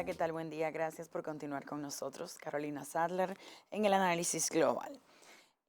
Hola, ¿qué tal? Buen día. Gracias por continuar con nosotros, Carolina Sadler, en el análisis global.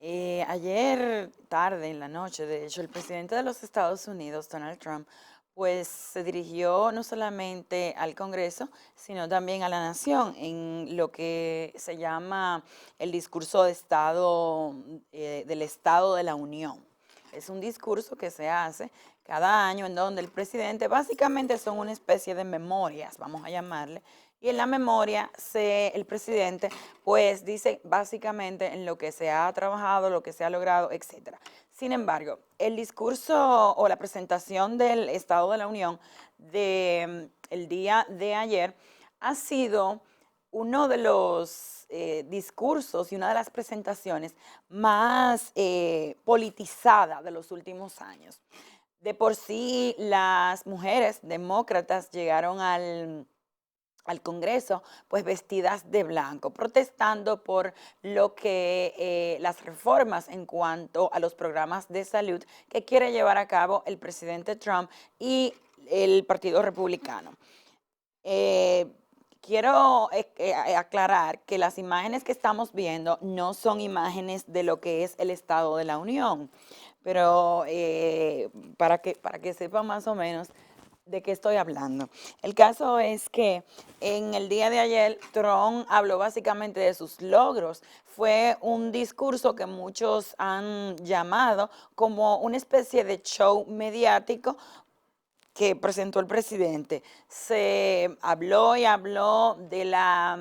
Ayer tarde en la noche, de hecho, el presidente de los Estados Unidos, Donald Trump, pues se dirigió no solamente al Congreso, sino también a la nación en lo que se llama el discurso de Estado, del Estado de la Unión. Es un discurso que se hace cada año en donde el presidente básicamente son una especie de memorias, vamos a llamarle, y en la memoria el presidente pues dice básicamente en lo que se ha trabajado, lo que se ha logrado, etcétera. Sin embargo, el discurso o la presentación del Estado de la Unión el día de ayer ha sido uno de los discursos y una de las presentaciones más politizada de los últimos años. De por sí, las mujeres demócratas llegaron al Congreso, pues vestidas de blanco, protestando por lo que las reformas en cuanto a los programas de salud que quiere llevar a cabo el presidente Trump y el Partido Republicano. Eh, Quiero aclarar que las imágenes que estamos viendo no son imágenes de lo que es el Estado de la Unión, pero para que sepan más o menos de qué estoy hablando. El caso es que en el día de ayer Trump habló básicamente de sus logros. Fue un discurso que muchos han llamado como una especie de show mediático que presentó el presidente. Se habló y habló de la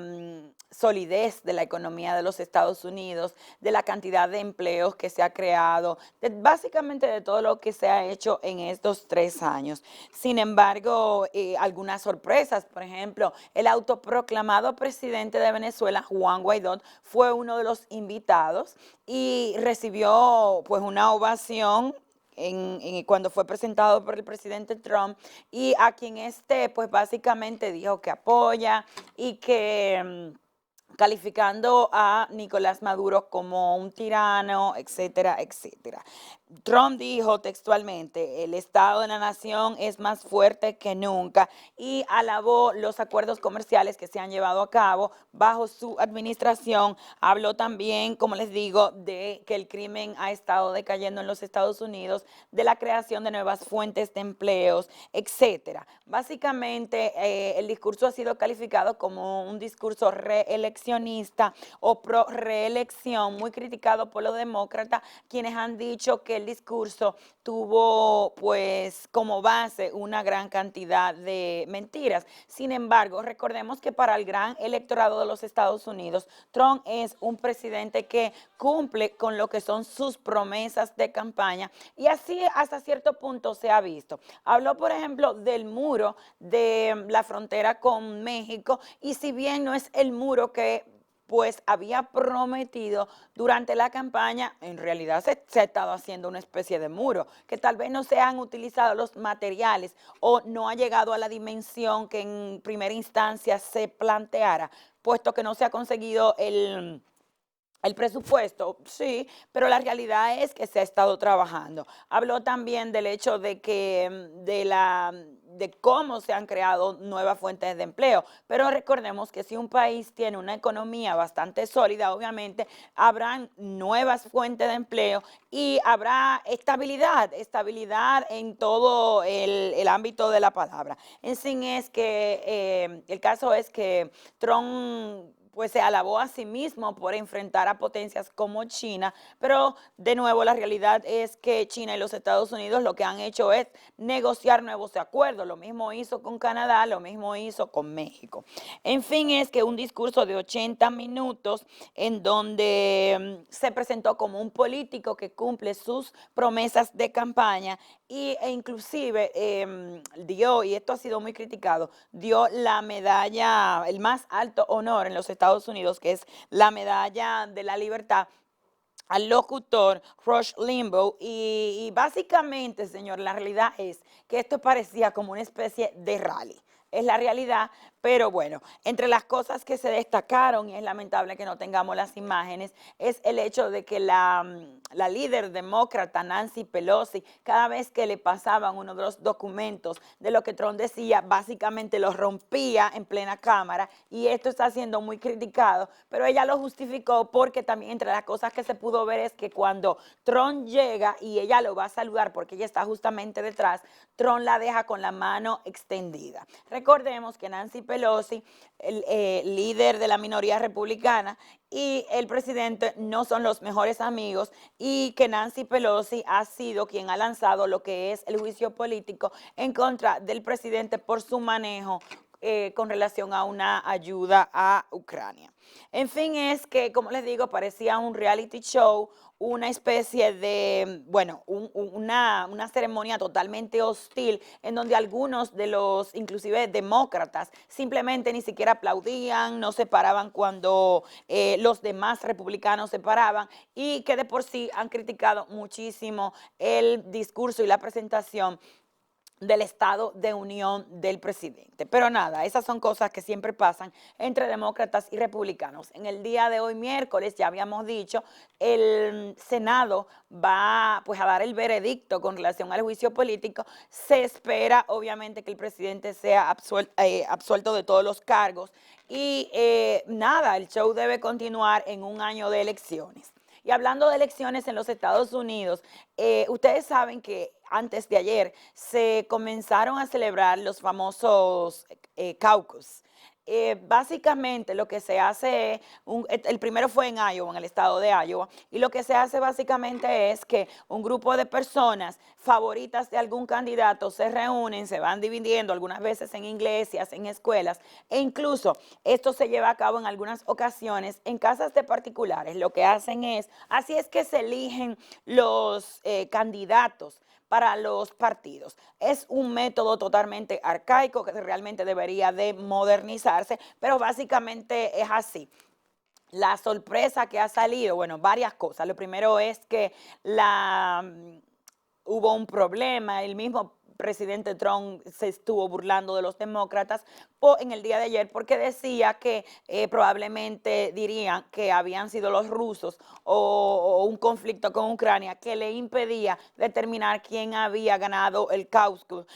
solidez de la economía de los Estados Unidos, de la cantidad de empleos que se ha creado, básicamente de todo lo que se ha hecho en estos 3 años. Sin embargo, algunas sorpresas, por ejemplo, el autoproclamado presidente de Venezuela, Juan Guaidó, fue uno de los invitados y recibió pues una ovación cuando fue presentado por el presidente Trump, y a quien pues básicamente dijo que apoya y que calificando a Nicolás Maduro como un tirano, etcétera, etcétera. Trump dijo textualmente: el Estado de la Nación es más fuerte que nunca, y alabó los acuerdos comerciales que se han llevado a cabo bajo su administración. Habló también, como les digo, de que el crimen ha estado decayendo en los Estados Unidos, de la creación de nuevas fuentes de empleos, etcétera. Básicamente, el discurso ha sido calificado como un discurso reeleccionista o pro reelección, muy criticado por los demócratas, quienes han dicho que el discurso tuvo pues como base una gran cantidad de mentiras. Sin embargo, recordemos que para el gran electorado de los Estados Unidos, Trump es un presidente que cumple con lo que son sus promesas de campaña, y así hasta cierto punto se ha visto. Habló, por ejemplo, del muro de la frontera con México, y si bien no es el muro que pues había prometido durante la campaña, en realidad se ha estado haciendo una especie de muro, que tal vez no se han utilizado los materiales o no ha llegado a la dimensión que en primera instancia se planteara, puesto que no se ha conseguido el presupuesto, sí, pero la realidad es que se ha estado trabajando. Habló también del hecho de que de cómo se han creado nuevas fuentes de empleo, pero recordemos que si un país tiene una economía bastante sólida, obviamente habrán nuevas fuentes de empleo y habrá estabilidad en todo el ámbito de la palabra. En sí es que el caso es que Trump pues se alabó a sí mismo por enfrentar a potencias como China, pero de nuevo la realidad es que China y los Estados Unidos lo que han hecho es negociar nuevos acuerdos. Lo mismo hizo con Canadá, lo mismo hizo con México. En fin, es que un discurso de 80 minutos en donde se presentó como un político que cumple sus promesas de campaña, e inclusive dio, y esto ha sido muy criticado, dio la medalla, el más alto honor en los Estados Unidos, que es la medalla de la libertad, al locutor Rush Limbaugh, y básicamente, señor, la realidad es que esto parecía como una especie de rally. es la realidad, pero bueno, entre las cosas que se destacaron, y es lamentable que no tengamos las imágenes, es el hecho de que la líder demócrata Nancy Pelosi, cada vez que le pasaban uno de los documentos de lo que Trump decía, básicamente lo rompía en plena cámara, y esto está siendo muy criticado, pero ella lo justificó porque también entre las cosas que se pudo ver es que cuando Trump llega y ella lo va a saludar porque ella está justamente detrás, Trump la deja con la mano extendida. Recordemos que Nancy Pelosi, el líder de la minoría republicana, y el presidente no son los mejores amigos, y que Nancy Pelosi ha sido quien ha lanzado lo que es el juicio político en contra del presidente por su manejo con relación a una ayuda a Ucrania. En fin, es que, como les digo, parecía un reality show, una especie de, bueno, una ceremonia totalmente hostil en donde algunos de los, inclusive demócratas, simplemente ni siquiera aplaudían, no se paraban cuando los demás republicanos se paraban, y que de por sí han criticado muchísimo el discurso y la presentación del estado de unión del presidente. Pero nada, esas son cosas que siempre pasan entre demócratas y republicanos. En el día de hoy, miércoles, ya habíamos dicho, el Senado va pues a dar el veredicto con relación al juicio político. Se espera, obviamente, que el presidente sea absuelto de todos los cargos. Y nada, el show debe continuar en un año de elecciones. Y hablando de elecciones en los Estados Unidos, ustedes saben que antes de ayer se comenzaron a celebrar los famosos caucus. Básicamente lo que se hace, el primero fue en Iowa, en el estado de Iowa, y lo que se hace básicamente es que un grupo de personas favoritas de algún candidato se reúnen, se van dividiendo algunas veces en iglesias, en escuelas, e incluso esto se lleva a cabo en algunas ocasiones en casas de particulares. Lo que hacen es, así es que se eligen los candidatos para los partidos. Es un método totalmente arcaico que realmente debería de modernizarse, pero básicamente es así. La sorpresa que ha salido, bueno, varias cosas. Lo primero es que hubo un problema, el mismo presidente Trump se estuvo burlando de los demócratas en el día de ayer porque decía que probablemente dirían que habían sido los rusos o un conflicto con Ucrania que le impedía determinar quién había ganado el caucus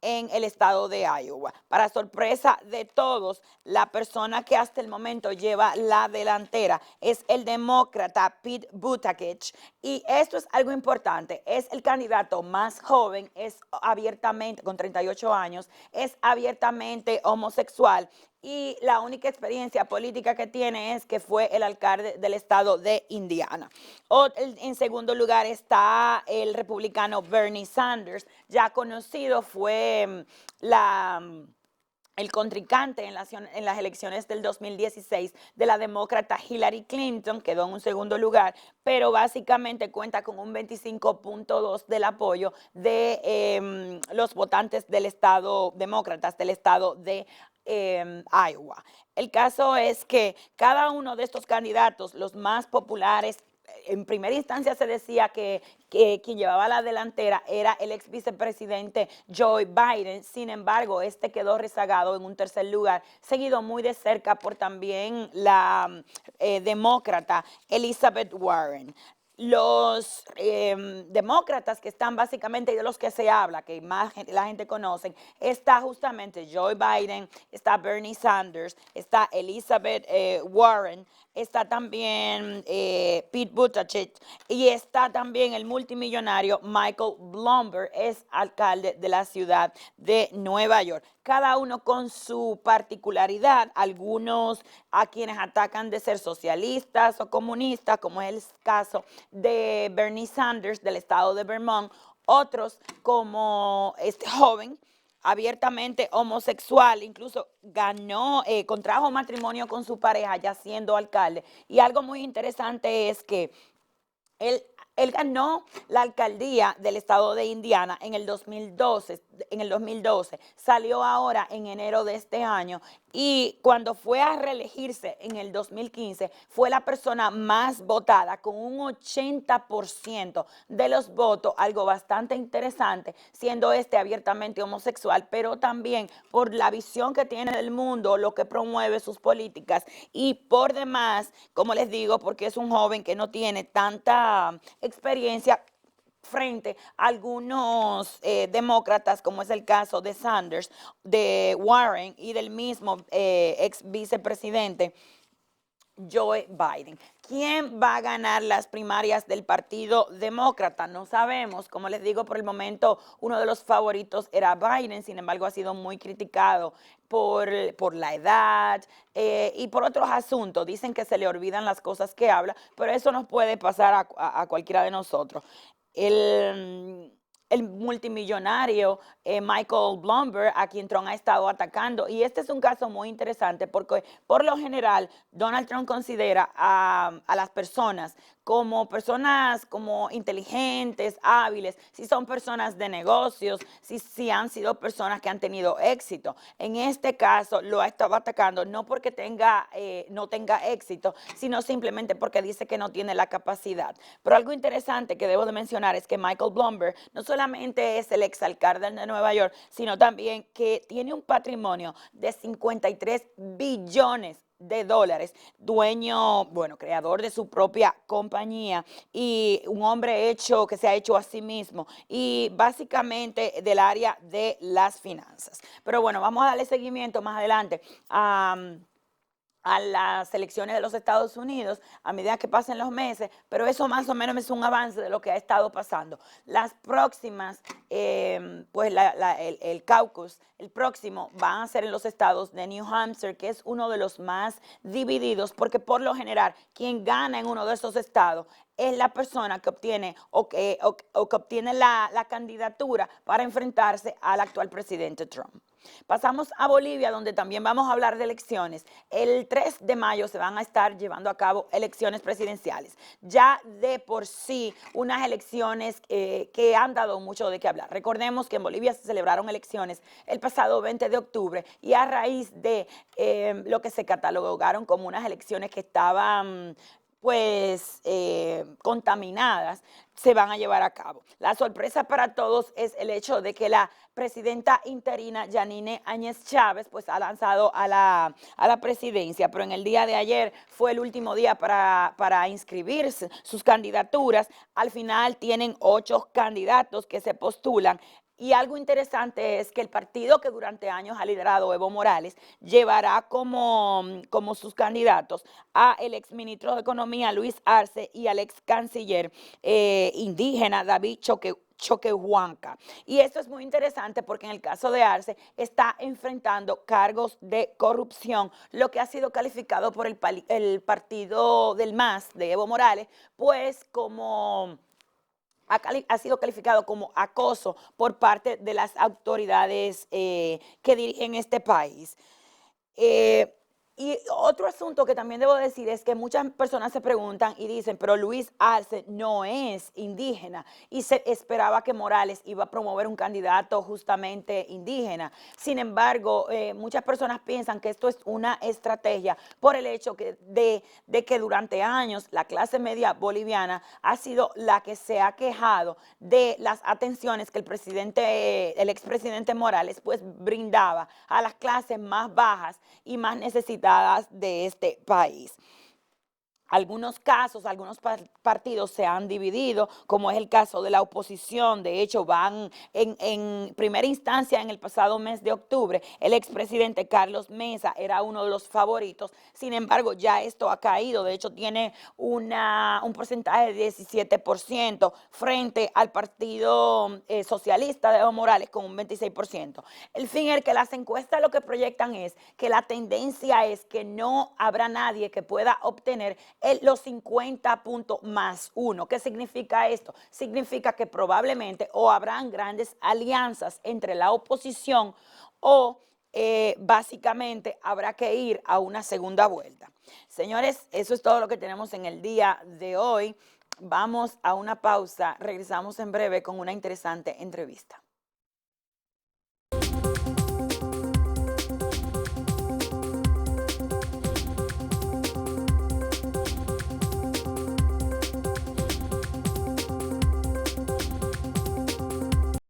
en el estado de Iowa. Para sorpresa de todos, la persona que hasta el momento lleva la delantera es el demócrata Pete Buttigieg, y esto es algo importante, es el candidato más joven, es abiertamente, con 38 años, es abiertamente homosexual, y la única experiencia política que tiene es que fue el alcalde del estado de Indiana. En segundo lugar está el republicano Bernie Sanders, ya conocido, fue el contrincante en las elecciones del 2016 de la demócrata Hillary Clinton, quedó en un segundo lugar, pero básicamente cuenta con un 25.2 del apoyo de los votantes del estado, demócratas del estado de Iowa. El caso es que cada uno de estos candidatos, los más populares, en primera instancia se decía que quien llevaba la delantera era el ex vicepresidente Joe Biden. Sin embargo, este quedó rezagado en un tercer lugar, seguido muy de cerca por también la demócrata Elizabeth Warren. Los demócratas que están básicamente, y de los que se habla, que más la gente conoce, está justamente Joe Biden, está Bernie Sanders, está Elizabeth Warren, está también Pete Buttigieg, y está también el multimillonario Michael Bloomberg, es alcalde de la ciudad de Nueva York. Cada uno con su particularidad, algunos a quienes atacan de ser socialistas o comunistas, como es el caso de Bernie Sanders del estado de Vermont, otros como este joven abiertamente homosexual, incluso contrajo matrimonio con su pareja ya siendo alcalde. Y algo muy interesante es que él Él ganó la alcaldía del estado de Indiana en el 2012, salió ahora en enero de este año y cuando fue a reelegirse en el 2015 fue la persona más votada con un 80% de los votos, algo bastante interesante, siendo abiertamente homosexual, pero también por la visión que tiene del mundo, lo que promueve sus políticas y por demás, como les digo, porque es un joven que no tiene tanta experiencia frente a algunos demócratas, como es el caso de Sanders, de Warren y del mismo ex vicepresidente Joe Biden. ¿Quién va a ganar las primarias del Partido Demócrata? No sabemos. Como les digo, por el momento uno de los favoritos era Biden, sin embargo ha sido muy criticado por la edad y por otros asuntos. Dicen que se le olvidan las cosas que habla, pero eso nos puede pasar a cualquiera de nosotros. El multimillonario Michael Bloomberg, a quien Trump ha estado atacando. Y este es un caso muy interesante porque por lo general Donald Trump considera a las personas como inteligentes, hábiles, si son personas de negocios, si han sido personas que han tenido éxito. En este caso lo ha estado atacando no porque no tenga éxito, sino simplemente porque dice que no tiene la capacidad. Pero algo interesante que debo de mencionar es que Michael Bloomberg no solamente es el exalcalde de Nueva York, sino también que tiene un patrimonio de 53 billones de dólares, dueño, bueno, creador de su propia compañía y un hombre que se ha hecho a sí mismo y básicamente del área de las finanzas. Pero bueno, vamos a darle seguimiento más adelante a las elecciones de los Estados Unidos a medida que pasen los meses, pero eso más o menos es un avance de lo que ha estado pasando. Las próximas, pues el caucus, el próximo, van a ser en los estados de New Hampshire, que es uno de los más divididos, porque por lo general quien gana en uno de esos estados es la persona que obtiene o que obtiene la candidatura para enfrentarse al actual presidente Trump. Pasamos a Bolivia, donde también vamos a hablar de elecciones. El 3 de mayo se van a estar llevando a cabo elecciones presidenciales. Ya de por sí, unas elecciones que han dado mucho de qué hablar. Recordemos que en Bolivia se celebraron elecciones el pasado 20 de octubre y a raíz de lo que se catalogaron como unas elecciones que estaban contaminadas, se van a llevar a cabo. La sorpresa para todos es el hecho de que la presidenta interina Yanine Áñez Chávez pues ha lanzado a la presidencia, pero en el día de ayer fue el último día para inscribirse sus candidaturas. Al final tienen 8 candidatos que se postulan. Y algo interesante es que el partido que durante años ha liderado Evo Morales llevará como sus candidatos a el exministro de Economía Luis Arce y al ex canciller indígena David Choquehuanca. Y esto es muy interesante porque en el caso de Arce está enfrentando cargos de corrupción, lo que ha sido calificado por el partido del MAS de Evo Morales, pues como ha sido calificado como acoso por parte de las autoridades que dirigen este país. Y otro asunto que también debo decir es que muchas personas se preguntan y dicen, pero Luis Arce no es indígena y se esperaba que Morales iba a promover un candidato justamente indígena. Sin embargo, muchas personas piensan que esto es una estrategia por el hecho de que durante años la clase media boliviana ha sido la que se ha quejado de las atenciones que el expresidente Morales pues brindaba a las clases más bajas y más necesitadas de este país. Algunos casos, algunos partidos se han dividido, como es el caso de la oposición. De hecho, van en primera instancia en el pasado mes de octubre. El expresidente Carlos Mesa era uno de los favoritos. Sin embargo, ya esto ha caído. De hecho, tiene un porcentaje de 17% frente al Partido Socialista de Evo Morales con un 26%. El fin es que las encuestas lo que proyectan es que la tendencia es que no habrá nadie que pueda obtener los 50 puntos más 1. ¿Qué significa esto? Significa que probablemente o habrán grandes alianzas entre la oposición o básicamente habrá que ir a una segunda vuelta. Señores, eso es todo lo que tenemos en el día de hoy. Vamos a una pausa, regresamos en breve con una interesante entrevista.